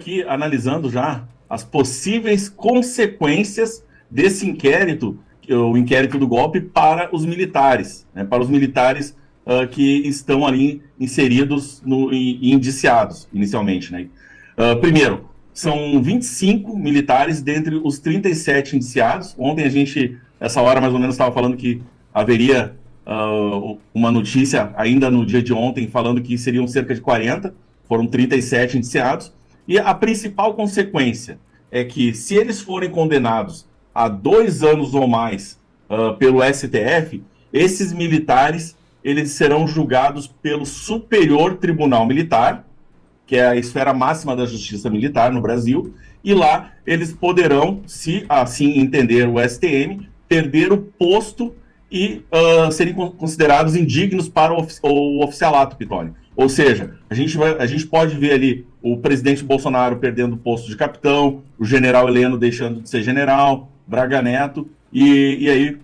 aqui analisando já as possíveis consequências desse inquérito, o inquérito do golpe, para os militares, né, para os militares que estão ali inseridos e indiciados inicialmente, né? Primeiro, são 25 militares dentre os 37 indiciados. Ontem a gente, essa hora mais ou menos, estava falando que haveria uma notícia ainda no dia de ontem falando que seriam cerca de 40, foram 37 indiciados. E a principal consequência é que, se eles forem condenados a 2 anos ou mais pelo STF, esses militares eles serão julgados pelo Superior Tribunal Militar, que é a esfera máxima da justiça militar no Brasil, e lá eles poderão, se assim entender o STM, perder o posto e serem considerados indignos para o oficialato, Pitoli. Ou seja, a gente pode ver ali o presidente Bolsonaro perdendo o posto de capitão, o general Heleno deixando de ser general, Braga Neto, e aí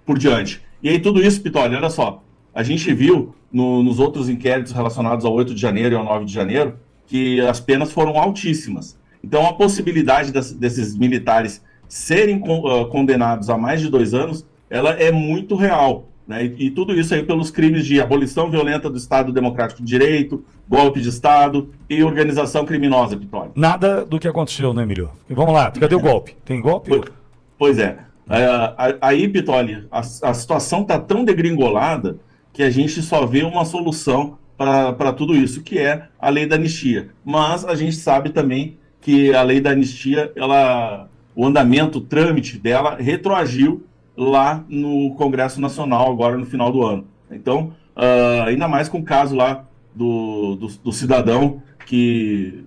por diante. E aí tudo isso, Pitoli, olha só, a gente viu nos outros inquéritos relacionados ao 8 de janeiro e ao 9 de janeiro que as penas foram altíssimas. Então a possibilidade desses militares serem condenados a mais de 2 anos, ela é muito real, né? E tudo isso aí pelos crimes de abolição violenta do Estado Democrático de Direito, golpe de Estado e organização criminosa, Pitoli. Nada do que aconteceu, né, Emílio? Vamos lá, cadê o golpe? Tem golpe? Pois é. Aí, Pitoli, a situação está tão degringolada que a gente só vê uma solução para tudo isso, que é a lei da anistia. Mas a gente sabe também que a lei da anistia, o andamento, o trâmite dela retroagiu lá no Congresso Nacional, agora no final do ano. Então, ainda mais com o caso lá do cidadão que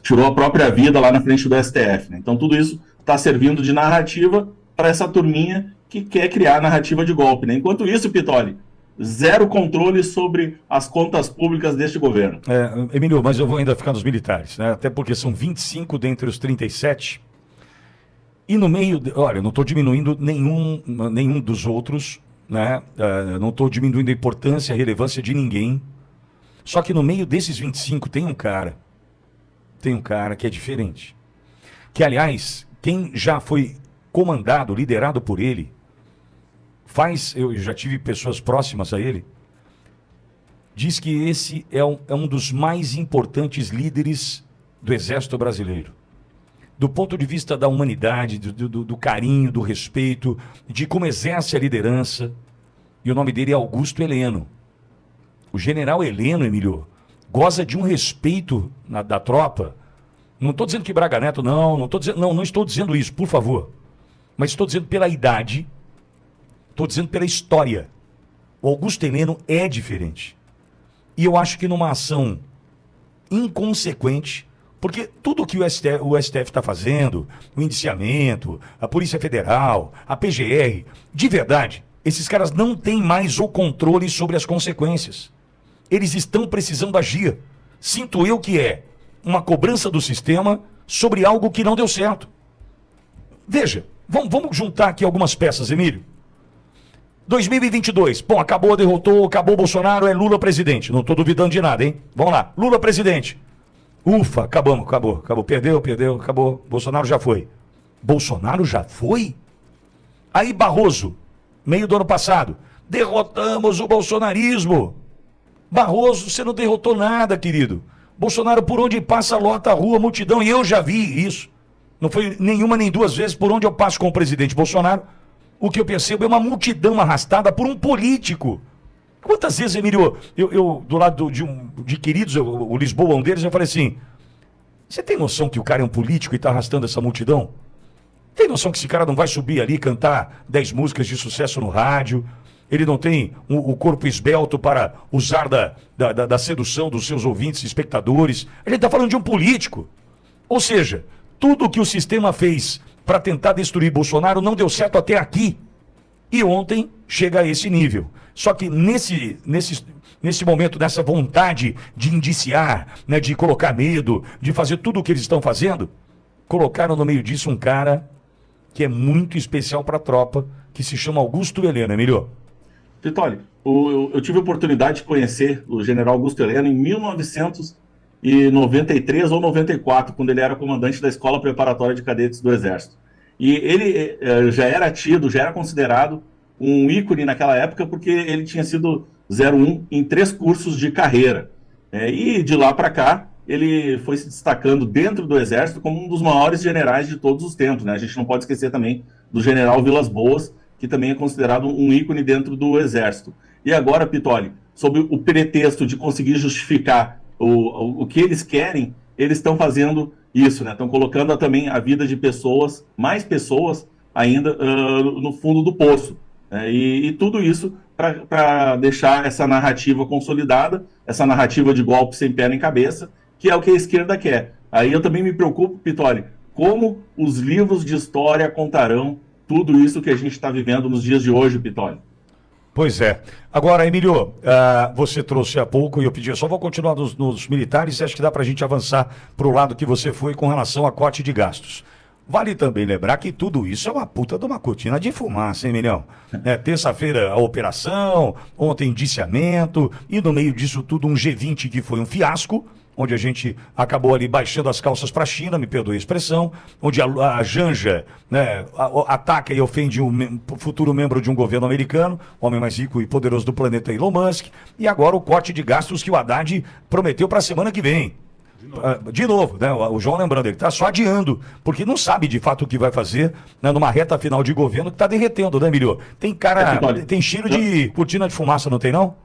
tirou a própria vida lá na frente do STF, né? Então, tudo isso está servindo de narrativa para essa turminha que quer criar a narrativa de golpe, né? Enquanto isso, Pitoli, zero controle sobre as contas públicas deste governo. Emílio, mas eu vou ainda ficar nos militares, né? Até porque são 25 dentre os 37. E no meio, olha, não estou diminuindo nenhum dos outros, né? Não estou diminuindo a importância e a relevância de ninguém. Só que no meio desses 25 tem um cara que é diferente. Que, aliás, quem já foi comandado, liderado por ele, eu já tive pessoas próximas a ele, diz que esse é um dos mais importantes líderes do Exército Brasileiro. Do ponto de vista da humanidade, do carinho, do respeito, de como exerce a liderança. E o nome dele é Augusto Heleno. O general Heleno, Emílio, goza de um respeito da tropa. Não estou dizendo que Braga Neto, não estou dizendo isso, por favor. Mas estou dizendo pela idade, estou dizendo pela história. O Augusto Heleno é diferente. E eu acho que numa ação inconsequente, porque tudo que o STF está fazendo, o indiciamento, a Polícia Federal, a PGR, de verdade, esses caras não têm mais o controle sobre as consequências. Eles estão precisando agir. Sinto eu que é uma cobrança do sistema sobre algo que não deu certo. Veja, vamos juntar aqui algumas peças, Emílio. 2022, derrotou, acabou Bolsonaro, é Lula presidente. Não estou duvidando de nada, hein? Vamos lá, Lula presidente. Ufa, acabou. Perdeu, acabou. Bolsonaro já foi. Bolsonaro já foi? Aí Barroso, meio do ano passado, derrotamos o bolsonarismo. Barroso, você não derrotou nada, querido. Bolsonaro, por onde passa, lota a rua, multidão, e eu já vi isso. Não foi nenhuma nem duas vezes por onde eu passo com o presidente Bolsonaro. O que eu percebo é uma multidão arrastada por um político. Quantas vezes, Emílio, eu do lado de queridos, o Lisboa, um deles, eu falei assim, você tem noção que o cara é um político e está arrastando essa multidão? Tem noção que esse cara não vai subir ali e cantar 10 músicas de sucesso no rádio? Ele não tem o corpo esbelto para usar da sedução dos seus ouvintes e espectadores? A gente está falando de um político. Ou seja, tudo o que o sistema fez para tentar destruir Bolsonaro não deu certo até aqui. E ontem chega a esse nível. Só que nesse momento, nessa vontade de indiciar, né, de colocar medo, de fazer tudo o que eles estão fazendo, colocaram no meio disso um cara que é muito especial para a tropa, que se chama Augusto Heleno, Emílio. Pitoli, eu tive a oportunidade de conhecer o general Augusto Heleno em 1999. e 93 ou 94, quando ele era comandante da Escola Preparatória de Cadetes do Exército. E ele já era considerado um ícone naquela época, porque ele tinha sido 01 em 3 cursos de carreira. E de lá para cá, ele foi se destacando dentro do Exército como um dos maiores generais de todos os tempos, né? A gente não pode esquecer também do general Vilas Boas, que também é considerado um ícone dentro do Exército. E agora, Pitoli, sob o pretexto de conseguir justificar o que eles querem, eles estão fazendo isso, né? Estão colocando também a vida de pessoas, mais pessoas ainda, no fundo do poço. E tudo isso para deixar essa narrativa consolidada, essa narrativa de golpe sem pé nem cabeça, que é o que a esquerda quer. Aí eu também me preocupo, Pitoli, como os livros de história contarão tudo isso que a gente está vivendo nos dias de hoje, Pitoli. Pois é. Agora, Emílio, você trouxe há pouco, e eu pedi, eu só vou continuar nos militares, e acho que dá para a gente avançar para o lado que você foi com relação a corte de gastos. Vale também lembrar que tudo isso é uma puta de uma cortina de fumaça, hein, Emilhão? Terça-feira a operação, ontem indiciamento, e no meio disso tudo um G20 que foi um fiasco, onde a gente acabou ali baixando as calças para a China, me perdoe a expressão, onde a Janja, né, ataca e ofende um futuro membro de um governo americano, homem mais rico e poderoso do planeta, Elon Musk, e agora o corte de gastos que o Haddad prometeu para a semana que vem. De novo, né? O João lembrando, ele está só adiando, porque não sabe de fato o que vai fazer, né, numa reta final de governo que está derretendo, né, Emílio? Tem tem cheiro de cortina de fumaça, não tem não?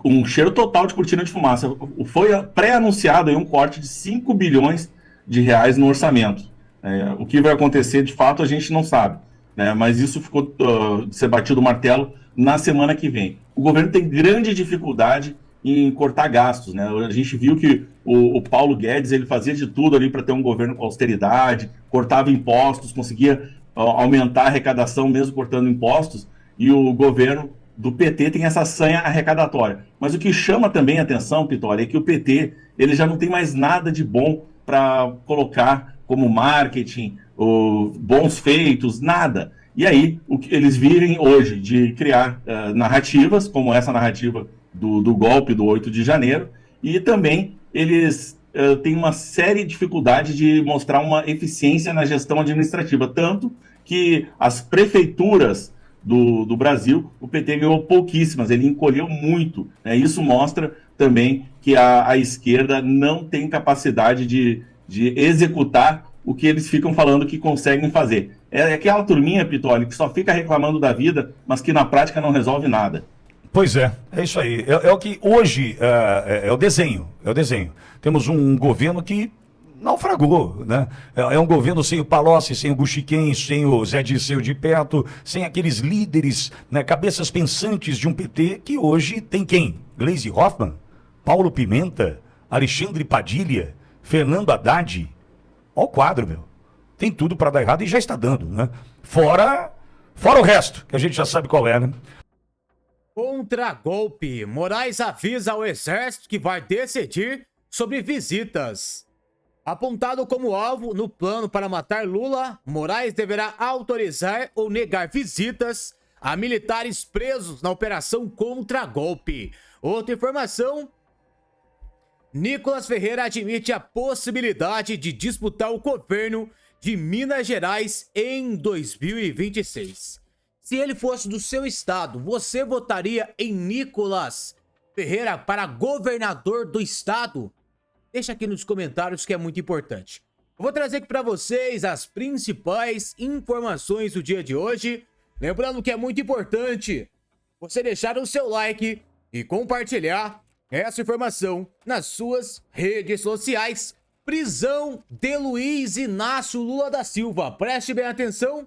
Um cheiro total de cortina de fumaça. Foi pré-anunciado aí um corte de 5 bilhões de reais no orçamento. O que vai acontecer, de fato, a gente não sabe, né? Mas isso ficou de ser batido o martelo na semana que vem. O governo tem grande dificuldade em cortar gastos, né? A gente viu que o Paulo Guedes ele fazia de tudo ali para ter um governo com austeridade, cortava impostos, conseguia aumentar a arrecadação mesmo cortando impostos, e o governo do PT tem essa sanha arrecadatória. Mas o que chama também a atenção, Pitoli, é que o PT ele já não tem mais nada de bom para colocar como marketing, bons feitos, nada. E aí, o que eles vivem hoje de criar narrativas, como essa narrativa do golpe do 8 de janeiro, e também eles têm uma séria dificuldade de mostrar uma eficiência na gestão administrativa, tanto que as prefeituras do Brasil, o PT ganhou pouquíssimas, ele encolheu muito, né? Isso mostra também que a esquerda não tem capacidade de executar o que eles ficam falando que conseguem fazer. É aquela turminha, Pitoli, que só fica reclamando da vida, mas que na prática não resolve nada. Pois é isso aí. É o que hoje é o desenho, Temos um governo que naufragou, né? É um governo sem o Palocci, sem o Buchiquem, sem o Zé Dirceu de perto, sem aqueles líderes, né, cabeças pensantes de um PT que hoje tem quem? Gleisi Hoffmann, Paulo Pimenta, Alexandre Padilha, Fernando Haddad. Olha o quadro, meu. Tem tudo para dar errado e já está dando, né? Fora o resto, que a gente já sabe qual é, né? Contra-golpe. Moraes avisa ao Exército que vai decidir sobre visitas. Apontado como alvo no plano para matar Lula, Moraes deverá autorizar ou negar visitas a militares presos na operação contra-golpe. Outra informação: Nicolas Ferreira admite a possibilidade de disputar o governo de Minas Gerais em 2026. Se ele fosse do seu estado, você votaria em Nicolas Ferreira para governador do estado? Deixa aqui nos comentários que é muito importante. Eu vou trazer aqui para vocês as principais informações do dia de hoje. Lembrando que é muito importante você deixar o seu like e compartilhar essa informação nas suas redes sociais. Prisão de Luiz Inácio Lula da Silva. Preste bem atenção.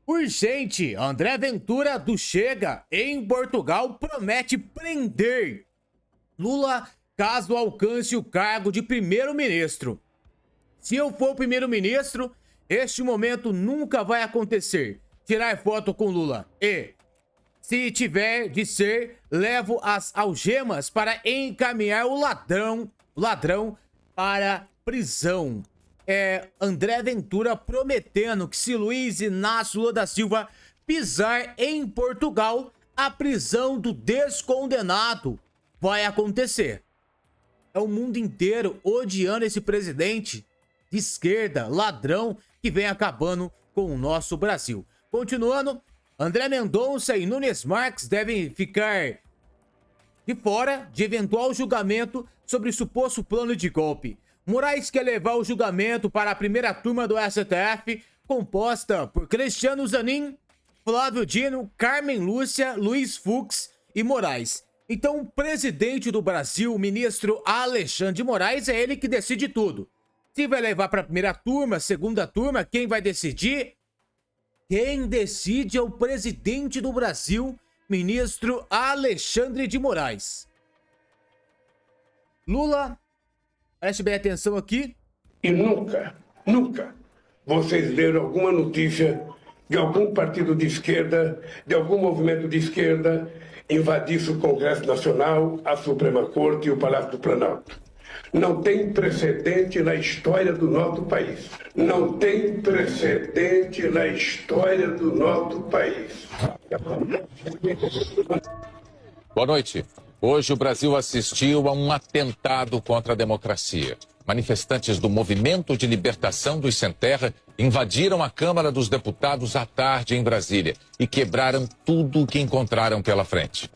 Urgente, André Ventura do Chega em Portugal promete prender Lula caso alcance o cargo de primeiro-ministro. Se eu for primeiro-ministro, este momento nunca vai acontecer. Tirar foto com Lula. E, se tiver de ser, levo as algemas para encaminhar o ladrão para prisão. André Ventura prometendo que se Luiz Inácio Lula da Silva pisar em Portugal, a prisão do descondenado vai acontecer. é o mundo inteiro odiando esse presidente de esquerda, ladrão, que vem acabando com o nosso Brasil. Continuando, André Mendonça e Nunes Marques devem ficar de fora de eventual julgamento sobre suposto plano de golpe. Moraes quer levar o julgamento para a primeira turma do STF, composta por Cristiano Zanin, Flávio Dino, Carmen Lúcia, Luiz Fux e Moraes. Então, o presidente do Brasil, o ministro Alexandre de Moraes, é ele que decide tudo. Se vai levar para a primeira turma, segunda turma, quem vai decidir? Quem decide é o presidente do Brasil, ministro Alexandre de Moraes. Lula, preste bem atenção aqui. E nunca vocês leram alguma notícia de algum partido de esquerda, de algum movimento de esquerda, invadisse o Congresso Nacional, a Suprema Corte e o Palácio do Planalto. Não tem precedente na história do nosso país. Não tem precedente na história do nosso país. Boa noite. Hoje o Brasil assistiu a um atentado contra a democracia. Manifestantes do Movimento de Libertação dos Sem Terra invadiram a Câmara dos Deputados à tarde em Brasília e quebraram tudo o que encontraram pela frente.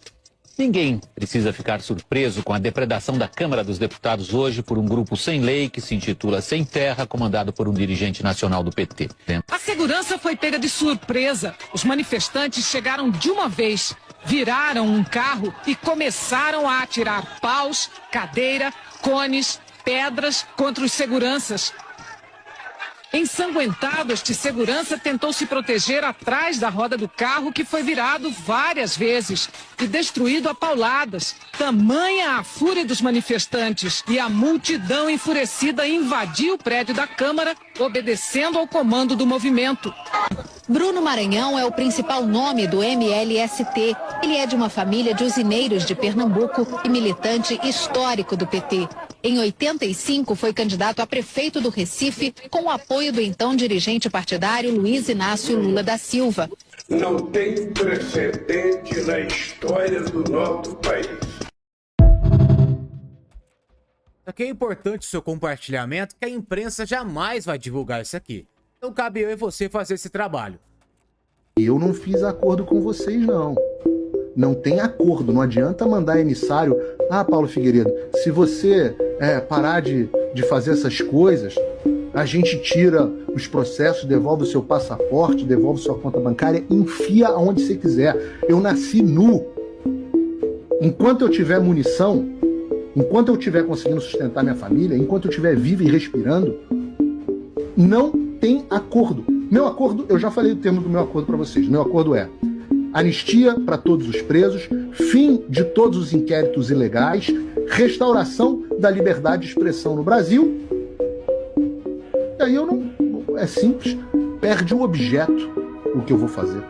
Ninguém precisa ficar surpreso com a depredação da Câmara dos Deputados hoje por um grupo sem lei que se intitula Sem Terra, comandado por um dirigente nacional do PT. A segurança foi pega de surpresa. Os manifestantes chegaram de uma vez, viraram um carro e começaram a atirar paus, cadeira, cones, pedras contra os seguranças. Ensanguentado, este segurança tentou se proteger atrás da roda do carro, que foi virado várias vezes e destruído a pauladas. Tamanha a fúria dos manifestantes e a multidão enfurecida invadiu o prédio da Câmara, obedecendo ao comando do movimento. Bruno Maranhão é o principal nome do MLST. Ele é de uma família de usineiros de Pernambuco e militante histórico do PT. Em 85, foi candidato a prefeito do Recife, com o apoio do então dirigente partidário Luiz Inácio Lula da Silva. Não tem precedente na história do nosso país. Aqui é importante o seu compartilhamento, que a imprensa jamais vai divulgar isso aqui. Então cabe eu e você fazer esse trabalho. Eu não fiz acordo com vocês, não. Não tem acordo, não adianta mandar emissário. Ah, Paulo Figueiredo, se você parar de fazer essas coisas, a gente tira os processos, devolve o seu passaporte, devolve sua conta bancária, enfia aonde você quiser. Eu nasci nu. Enquanto eu tiver munição, enquanto eu estiver conseguindo sustentar minha família, enquanto eu estiver vivo e respirando, não tem acordo. Meu acordo, eu já falei o termo do meu acordo para vocês. Meu acordo é anistia para todos os presos, fim de todos os inquéritos ilegais, restauração da liberdade de expressão no Brasil. E aí eu não... É simples. Perde o objeto o que eu vou fazer.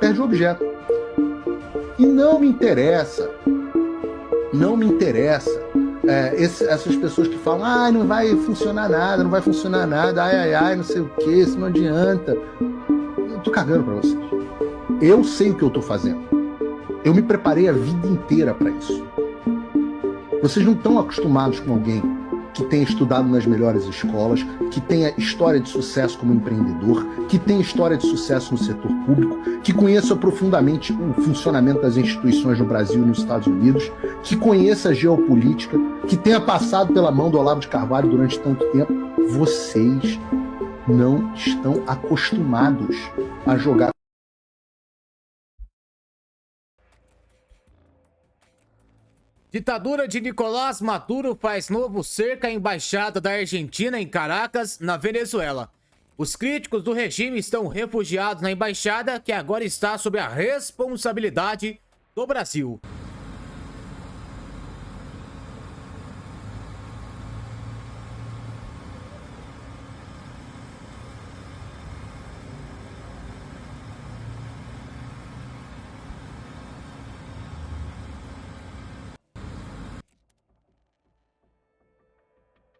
Perde o objeto. E não me interessa. Não me interessa. Essas pessoas que falam, não vai funcionar nada, não vai funcionar nada, ai, não sei o que, isso não adianta. Eu tô cagando pra vocês. Eu sei o que eu tô fazendo. Eu me preparei a vida inteira para isso. Vocês não estão acostumados com alguém que tenha estudado nas melhores escolas, que tenha história de sucesso como empreendedor, que tenha história de sucesso no setor público, que conheça profundamente o funcionamento das instituições no Brasil e nos Estados Unidos, que conheça a geopolítica, que tenha passado pela mão do Olavo de Carvalho durante tanto tempo. Vocês não estão acostumados a jogar. Ditadura de Nicolás Maduro faz novo cerco à embaixada da Argentina em Caracas, na Venezuela. Os críticos do regime estão refugiados na embaixada, que agora está sob a responsabilidade do Brasil.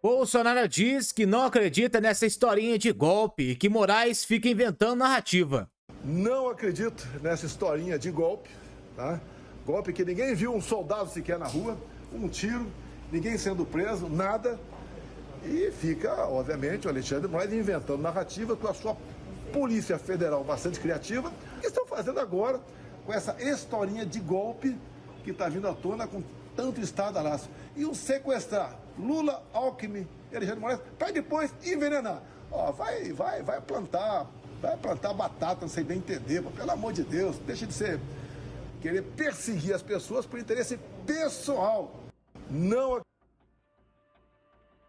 Bolsonaro diz que não acredita nessa historinha de golpe e que Moraes fica inventando narrativa. Não acredito nessa historinha de golpe, tá? Golpe que ninguém viu um soldado sequer na rua. um tiro, ninguém sendo preso, nada. E fica, obviamente, o Alexandre de Moraes inventando narrativa com a sua Polícia Federal bastante criativa, que estão fazendo agora com essa historinha de golpe que está vindo à tona com tanto estardalhaço. E o sequestrar Lula, Alckmin e Alexandre de Moraes para depois envenenar. Ó, vai plantar batata, não sei bem entender, pelo amor de Deus, deixa de ser querer perseguir as pessoas por interesse pessoal. Não.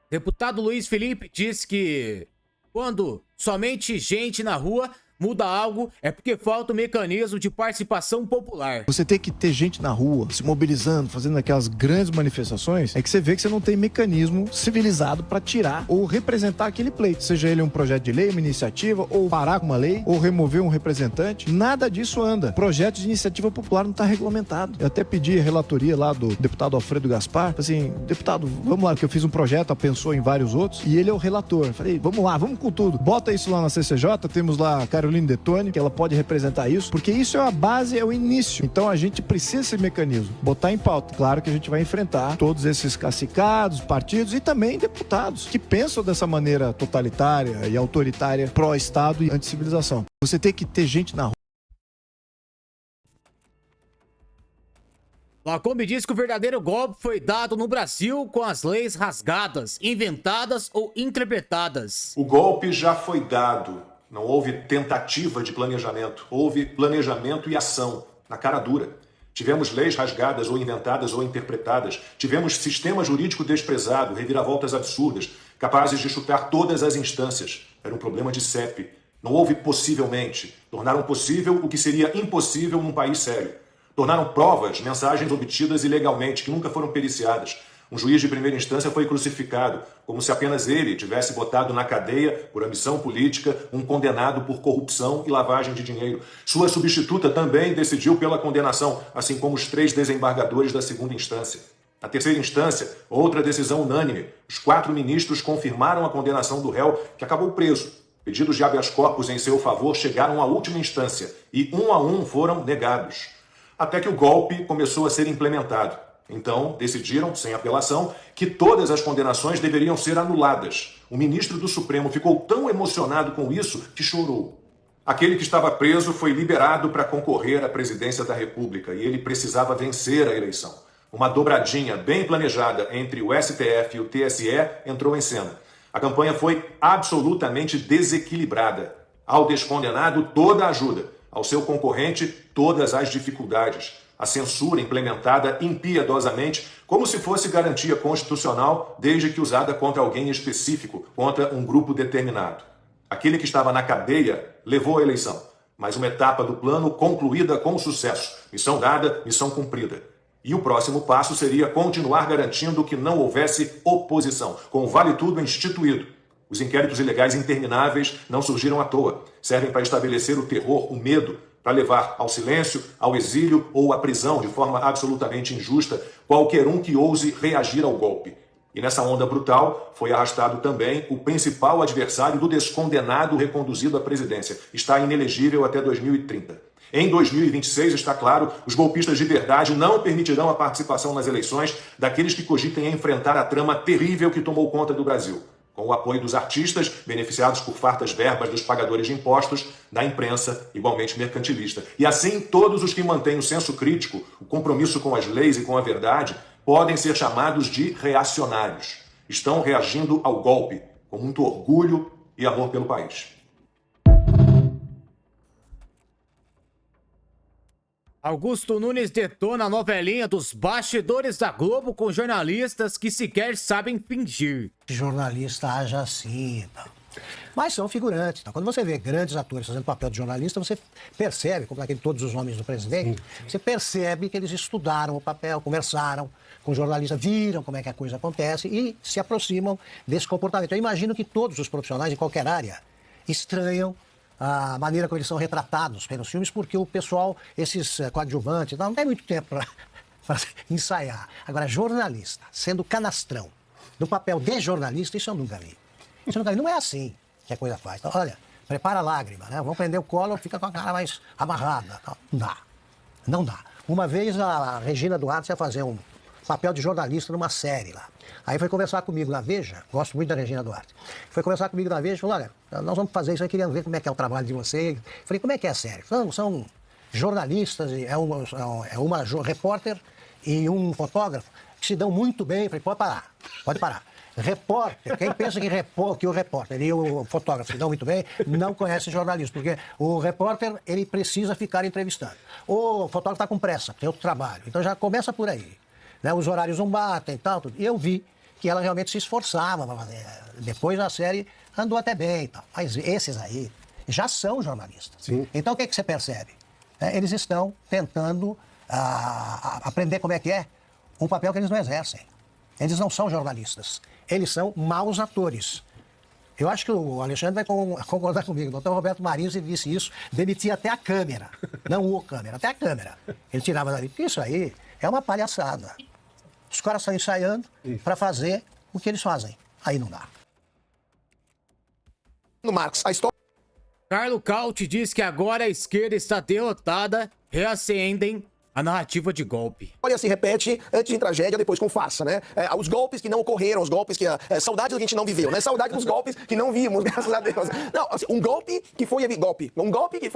Deputado Luiz Felipe disse que quando somente gente na rua muda algo, é porque falta um mecanismo de participação popular. Você tem que ter gente na rua, se mobilizando, fazendo aquelas grandes manifestações, é que você vê que você não tem mecanismo civilizado para tirar ou representar aquele pleito. Seja ele um projeto de lei, uma iniciativa, ou parar com uma lei, ou remover um representante. Nada disso anda. Projeto de iniciativa popular não está regulamentado. Eu até pedi a relatoria lá do deputado Alfredo Gaspar, assim, deputado, vamos lá, que eu fiz um projeto, pensou em vários outros, e ele é o relator. Eu falei, vamos lá, vamos com tudo. Bota isso lá na CCJ, temos lá a Caroline Detone, que ela pode representar isso, porque isso é a base, é o início. Então a gente precisa desse mecanismo, botar em pauta. Claro que a gente vai enfrentar todos esses cacicados, partidos e também deputados que pensam dessa maneira totalitária e autoritária, pró-Estado e anti-civilização. Você tem que ter gente na rua. Lacombe diz que o verdadeiro golpe foi dado no Brasil com as leis rasgadas, inventadas ou interpretadas. O golpe já foi dado. Não houve tentativa de planejamento, houve planejamento e ação, na cara dura. Tivemos leis rasgadas ou inventadas ou interpretadas, tivemos sistema jurídico desprezado, reviravoltas absurdas, capazes de chutar todas as instâncias. Era um problema de CEP. Não houve possivelmente. Tornaram possível o que seria impossível num país sério. Tornaram provas, mensagens obtidas ilegalmente, que nunca foram periciadas. Um juiz de primeira instância foi crucificado, como se apenas ele tivesse botado na cadeia, por ambição política, um condenado por corrupção e lavagem de dinheiro. Sua substituta também decidiu pela condenação, assim como os 3 desembargadores da segunda instância. Na terceira instância, outra decisão unânime. Os 4 ministros confirmaram a condenação do réu, que acabou preso. Pedidos de habeas corpus em seu favor chegaram à última instância e, um a um, foram negados. Até que o golpe começou a ser implementado. Então, decidiram, sem apelação, que todas as condenações deveriam ser anuladas. O ministro do Supremo ficou tão emocionado com isso que chorou. Aquele que estava preso foi liberado para concorrer à presidência da República e ele precisava vencer a eleição. Uma dobradinha bem planejada entre o STF e o TSE entrou em cena. A campanha foi absolutamente desequilibrada. Ao descondenado, toda a ajuda. Ao seu concorrente, todas as dificuldades. A censura implementada impiedosamente, como se fosse garantia constitucional, desde que usada contra alguém específico, contra um grupo determinado. Aquele que estava na cadeia levou a eleição, mas uma etapa do plano concluída com sucesso. Missão dada, missão cumprida. E o próximo passo seria continuar garantindo que não houvesse oposição, com o Vale Tudo instituído. Os inquéritos ilegais intermináveis não surgiram à toa. Servem para estabelecer o terror, o medo, para levar ao silêncio, ao exílio ou à prisão de forma absolutamente injusta qualquer um que ouse reagir ao golpe. E nessa onda brutal foi arrastado também o principal adversário do descondenado reconduzido à presidência. Está inelegível até 2030. Em 2026, está claro, os golpistas de verdade não permitirão a participação nas eleições daqueles que cogitem enfrentar a trama terrível que tomou conta do Brasil. Com o apoio dos artistas, beneficiados por fartas verbas dos pagadores de impostos, da imprensa, igualmente mercantilista. E assim, todos os que mantêm o senso crítico, o compromisso com as leis e com a verdade, podem ser chamados de reacionários. Estão reagindo ao golpe, com muito orgulho e amor pelo país. Augusto Nunes detona a novelinha dos bastidores da Globo com jornalistas que sequer sabem fingir. Jornalista age assim, tá? Mas são figurantes. Tá? Quando você vê grandes atores fazendo papel de jornalista, você percebe, como aquele Todos os Homens do Presidente, você percebe que eles estudaram o papel, conversaram com jornalistas, viram como é que a coisa acontece e se aproximam desse comportamento. Eu imagino que todos os profissionais, em qualquer área, estranham a maneira como eles são retratados pelos filmes, porque o pessoal, esses coadjuvantes, não tem muito tempo para ensaiar. Agora, jornalista, sendo canastrão, no papel de jornalista, isso eu nunca vi. Isso eu nunca vi. Não é assim que a coisa faz. Então, olha, prepara a lágrima, né? Vamos prender o colo, fica com a cara mais amarrada. Não dá. Não dá. Uma vez a Regina Duarte ia fazer um papel de jornalista numa série lá. Aí foi conversar comigo na Veja, gosto muito da Regina Duarte. Foi conversar comigo na Veja e falou, olha, nós vamos fazer isso aí, queríamos ver como é que é o trabalho de vocês. Falei, como é que é a série? São jornalistas, é uma repórter e um fotógrafo que se dão muito bem. Falei, pode parar. Repórter, quem pensa que o repórter e o fotógrafo se dão muito bem, não conhece jornalismo, porque o repórter, ele precisa ficar entrevistando. O fotógrafo está com pressa, tem outro trabalho, então já começa por aí. Né? Os horários não batem e tal, tudo. E eu vi que ela realmente se esforçava para fazer. Depois a série andou até bem e tal. Mas esses aí já são jornalistas. Sim. Então o que você percebe? Eles estão tentando aprender como é que é um papel que eles não exercem. Eles não são jornalistas. Eles são maus atores. Eu acho que o Alexandre vai concordar comigo. O doutor Roberto Marinho, se visse isso, demitia até a câmera. Não o câmera, até a câmera. Ele tirava dali. Porque isso aí é uma palhaçada. Os caras estão ensaiando para fazer o que eles fazem. Aí não dá. No Marcos, a história... Carlo Cauti diz que agora a esquerda está derrotada, reacendem a narrativa de golpe. Olha, se repete antes em tragédia, depois com farsa, né? Os golpes que não ocorreram, os golpes que... saudade do que a gente não viveu, né? Saudade dos golpes que não vimos, graças a Deus. Não, assim, um golpe que foi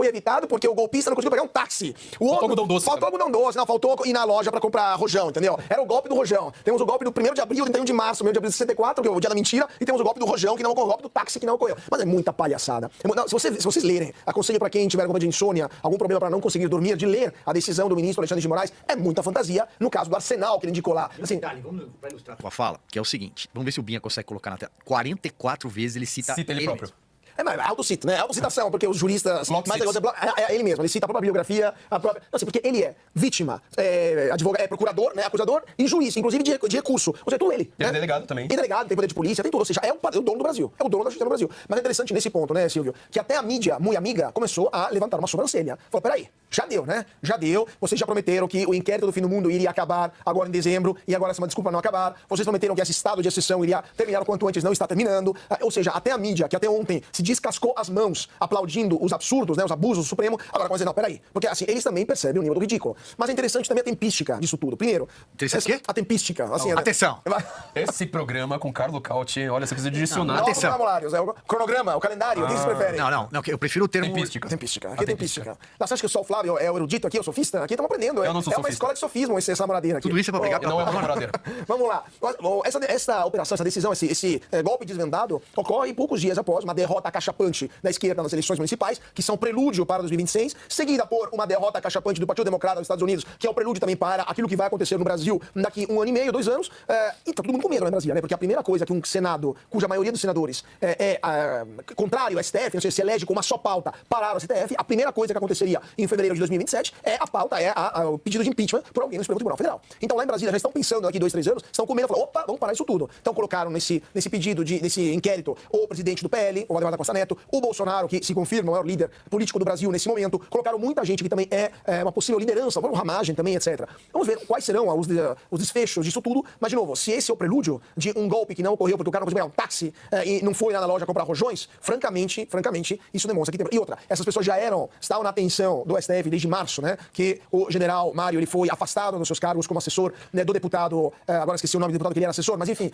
evitado porque o golpista não conseguiu pegar um táxi. Faltou algodão doce. Faltou algodão doce, não, faltou ir na loja pra comprar rojão, entendeu? Era o golpe do rojão. Temos o golpe do 1º de abril, 31 de março, 1º de abril de 64, que é o dia da mentira, e temos o golpe do rojão, que não ocorreu, o golpe do táxi, que não ocorreu. Mas é muita palhaçada. Não, se vocês lerem, aconselho pra quem tiver alguma de insônia, algum problema pra não conseguir dormir, de ler a decisão do ministro Alexandre de Moraes, é muita fantasia, no caso do Arsenal, que ele indicou lá. Assim, vamos ilustrar a tua fala, que é o seguinte, vamos ver se o Binha consegue colocar na tela. 44 vezes ele cita ele próprio. Mesmo. Mas é autocito, né? Autocitação, porque os juristas... É ele mesmo, ele cita a própria biografia, Não, assim, porque ele é vítima, advogado, procurador, né? Acusador e juiz, inclusive de recurso. Ou seja, tudo ele. Ele é delegado também. E delegado, tem poder de polícia, tem tudo. Ou seja, é o dono do Brasil. É o dono da justiça do Brasil. Mas é interessante nesse ponto, né, Silvio? Que até a mídia, muito amiga, começou a levantar uma sobrancelha. Falou, peraí, já deu, né? Já deu. Vocês já prometeram que o inquérito do fim do mundo iria acabar agora em dezembro, e agora essa é uma desculpa não acabar. Vocês prometeram que esse estado de exceção iria terminar o quanto antes, não está terminando. Ou seja, até a mídia, que até ontem se descascou as mãos aplaudindo os absurdos, né, os abusos do Supremo, agora vão dizer, não, peraí, porque assim, eles também percebem o nível do ridículo. Mas é interessante também a tempística disso tudo. Primeiro, a tempística. Assim, atenção! Esse programa com Carlo Cauti, olha, você precisa de dicionário. Atenção! O cronograma, o calendário, o que vocês preferem? Não, eu prefiro o termo... Tempística. Aqui é tempística. Você acha que só o Flávio é o erudito aqui, é o sofista? Aqui estamos aprendendo. Eu não sou sofista. uma escola de sofismo essa namoradeira aqui. Tudo isso é pra pegar... Não é uma namoradeira. Vamos lá. Essa operação, essa decisão, esse golpe desvendado, ocorre poucos dias após uma derrota acachapante da esquerda nas eleições municipais, que são prelúdio para 2026, seguida por uma derrota acachapante do Partido Democrata dos Estados Unidos, que é o prelúdio também para aquilo que vai acontecer no Brasil daqui 1 ano e meio, 2 anos. E tá todo mundo com medo, né, Brasília, né? Porque a primeira coisa que um Senado, cuja maioria dos senadores é contrário ao STF, ou seja, se elege com uma só pauta parar o STF, a primeira coisa que aconteceria em fevereiro de 2027 é a pauta, o pedido de impeachment por alguém no Supremo Tribunal Federal. Então lá em Brasília já estão pensando daqui 2, 3 anos, estão com medo, falam, opa, vamos parar isso tudo. Então colocaram nesse pedido, nesse inquérito, o presidente do PL, o Ademar da Costa Neto, o Bolsonaro, que se confirma o maior líder político do Brasil nesse momento, colocaram muita gente que também é uma possível liderança, uma ramagem também, etc. Vamos ver quais serão os desfechos disso tudo, mas de novo, se esse é o prelúdio de um golpe que não ocorreu porque o cara não conseguiu pegar um táxi e não foi lá na loja comprar rojões, francamente, isso demonstra que tem... E outra, essas pessoas já estavam na atenção do STF desde março, né, que o general Mário, ele foi afastado dos seus cargos como assessor, né, do deputado, agora esqueci o nome do deputado que ele era assessor, mas enfim,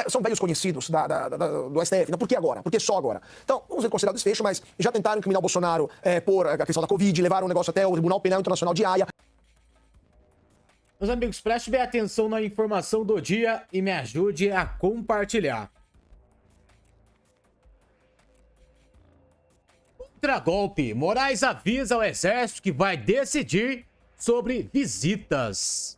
são velhos conhecidos do STF. Não, por que agora? Por que só agora? Então, vamos ver considerar o desfecho, mas já tentaram incriminar o Bolsonaro por a questão da Covid, levaram o negócio até o Tribunal Penal Internacional de Haia. Meus amigos, preste bem atenção na informação do dia e me ajude a compartilhar. Contra-golpe, Moraes avisa ao Exército que vai decidir sobre visitas.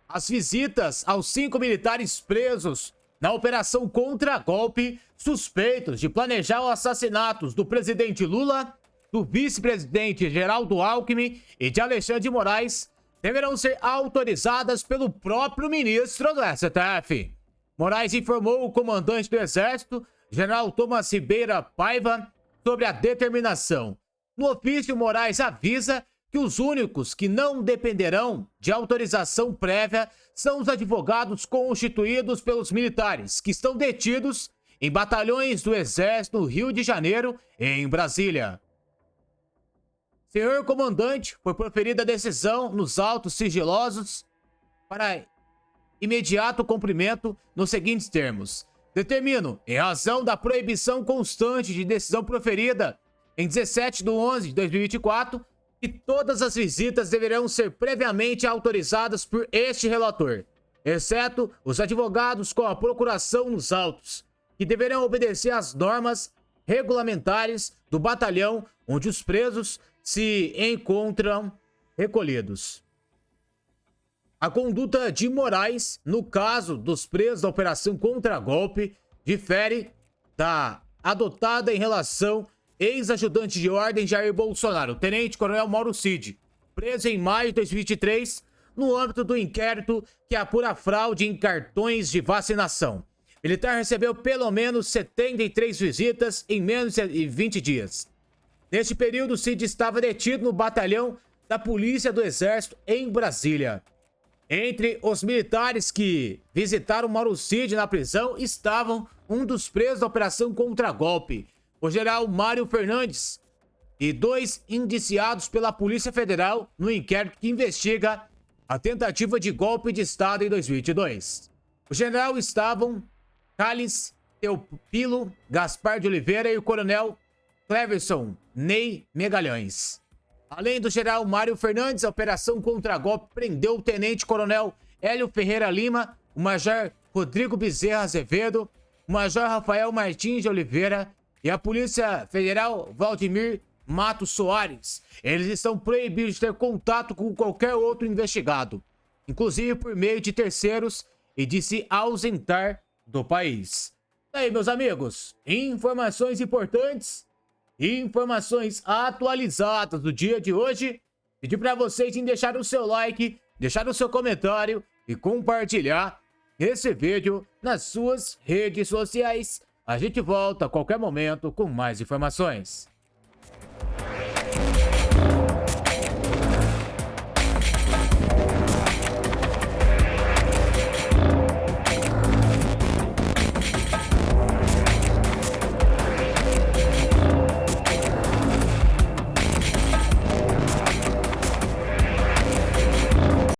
As visitas aos 5 militares presos na operação contra-golpe, suspeitos de planejar os assassinatos do presidente Lula, do vice-presidente Geraldo Alckmin e de Alexandre de Moraes, deverão ser autorizadas pelo próprio ministro do STF. Moraes informou o comandante do Exército, general Thomas Ribeira Paiva, sobre a determinação. No ofício, Moraes avisa que os únicos que não dependerão de autorização prévia são os advogados constituídos pelos militares que estão detidos em batalhões do Exército no Rio de Janeiro e em Brasília. Senhor comandante, foi proferida a decisão nos autos sigilosos para imediato cumprimento nos seguintes termos. Determino, em razão da proibição constante de decisão proferida em 17/11/2024, que todas as visitas deverão ser previamente autorizadas por este relator, exceto os advogados com a procuração nos autos, que deverão obedecer às normas regulamentares do batalhão onde os presos se encontram recolhidos. A conduta de Moraes, no caso dos presos da Operação Contra-Golpe, difere da adotada em relação ex-ajudante de ordem Jair Bolsonaro, Tenente Coronel Mauro Cid, preso em maio de 2023, no âmbito do inquérito que apura fraude em cartões de vacinação. O militar recebeu pelo menos 73 visitas em menos de 20 dias. Neste período, Cid estava detido no batalhão da Polícia do Exército em Brasília. Entre os militares que visitaram Mauro Cid na prisão estavam um dos presos da Operação Contra-Golpe, o general Mário Fernandes, e 2 indiciados pela Polícia Federal no inquérito que investiga a tentativa de golpe de Estado em 2022. O general estavam Calles Teopilo Gaspar de Oliveira e o coronel Cleverson Ney Megalhães. Além do general Mário Fernandes, a Operação Contra-Golpe prendeu o tenente-coronel Hélio Ferreira Lima, o major Rodrigo Bezerra Azevedo, o major Rafael Martins de Oliveira e a Polícia Federal Valdemir Matos Soares. Eles estão proibidos de ter contato com qualquer outro investigado, inclusive por meio de terceiros, e de se ausentar do país. E aí, meus amigos, informações importantes, informações atualizadas do dia de hoje. Pedir para vocês em deixar o seu like, deixar o seu comentário e compartilhar esse vídeo nas suas redes sociais. A gente volta a qualquer momento com mais informações.